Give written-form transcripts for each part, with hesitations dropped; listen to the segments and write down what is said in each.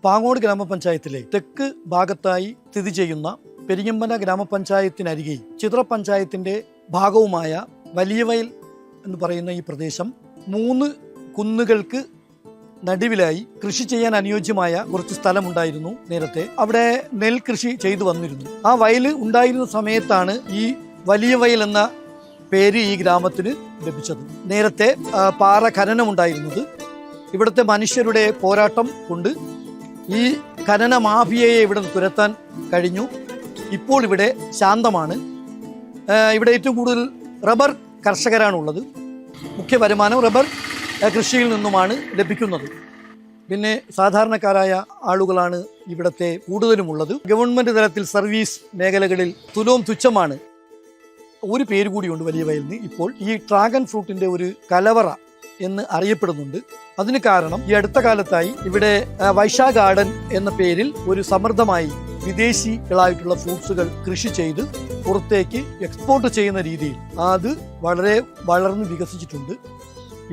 പാങ്ങോട് ഗ്രാമപഞ്ചായത്തിലെ തെക്ക് ഭാഗത്തായി സ്ഥിതി ചെയ്യുന്ന പെരിങ്ങമ്പന ഗ്രാമപഞ്ചായത്തിനരികെ ചിത്ര പഞ്ചായത്തിൻ്റെ ഭാഗവുമായ വലിയവയൽ എന്ന് പറയുന്ന ഈ പ്രദേശം 3 കുന്നുകൾക്ക് നടുവിലായി കൃഷി ചെയ്യാൻ അനുയോജ്യമായ കുറച്ച് സ്ഥലമുണ്ടായിരുന്നു. നേരത്തെ അവിടെ നെൽകൃഷി ചെയ്തു വന്നിരുന്നു. ആ വയൽ ഉണ്ടായിരുന്ന സമയത്താണ് ഈ വലിയ വയൽ എന്ന പേര് ഈ ഗ്രാമത്തിന് ലഭിച്ചത്. നേരത്തെ പാറ ഖനനമുണ്ടായിരുന്നത്. ഇവിടുത്തെ മനുഷ്യരുടെ പോരാട്ടം കൊണ്ട് ഈ ഖനന മാഫിയയെ ഇവിടെ തുരത്താൻ കഴിഞ്ഞു. ഇപ്പോൾ ഇവിടെ ശാന്തമാണ്. ഇവിടെ ഏറ്റവും കൂടുതൽ റബ്ബർ കർഷകരാണുള്ളത്. മുഖ്യ വരുമാനം റബ്ബർ കൃഷിയിൽ നിന്നുമാണ് ലഭിക്കുന്നത്. പിന്നെ സാധാരണക്കാരായ ആളുകളാണ് ഇവിടുത്തെ കൂടുതലുമുള്ളത്. ഗവൺമെൻറ് തലത്തിൽ സർവീസ് മേഖലകളിൽ തുച്ഛമാണ്. ഒരു പേര് കൂടിയുണ്ട് വലിയ വയലിന്. ഇപ്പോൾ ഈ ഡ്രാഗൺ ഫ്രൂട്ടിൻ്റെ ഒരു കലവറ എന്ന് അറിയപ്പെടുന്നുണ്ട്. അതിന് കാരണം ഈ അടുത്ത കാലത്തായി ഇവിടെ വൈശാ ഗാർഡൻ എന്ന പേരിൽ ഒരു സമൃദ്ധമായി വിദേശികളായിട്ടുള്ള ഫ്രൂട്ട്സുകൾ കൃഷി ചെയ്ത് പുറത്തേക്ക് എക്സ്പോർട്ട് ചെയ്യുന്ന രീതിയിൽ അത് വളരെ വളർന്ന് വികസിച്ചിട്ടുണ്ട്.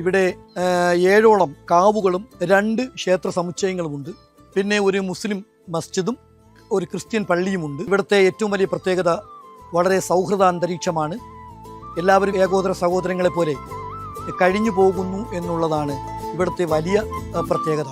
ഇവിടെ 7ഓളം കാവുകളും 2 ക്ഷേത്ര സമുച്ചയങ്ങളുമുണ്ട്. പിന്നെ ഒരു മുസ്ലിം മസ്ജിദും ഒരു ക്രിസ്ത്യൻ പള്ളിയുമുണ്ട്. ഇവിടുത്തെ ഏറ്റവും വലിയ പ്രത്യേകത വളരെ സൗഹൃദ അന്തരീക്ഷമാണ്. എല്ലാവരും ഏകോദര സഹോദരങ്ങളെ പോലെ കഴിഞ്ഞു പോകുന്നു എന്നുള്ളതാണ് ഇവിടുത്തെ വലിയ പ്രത്യേകത.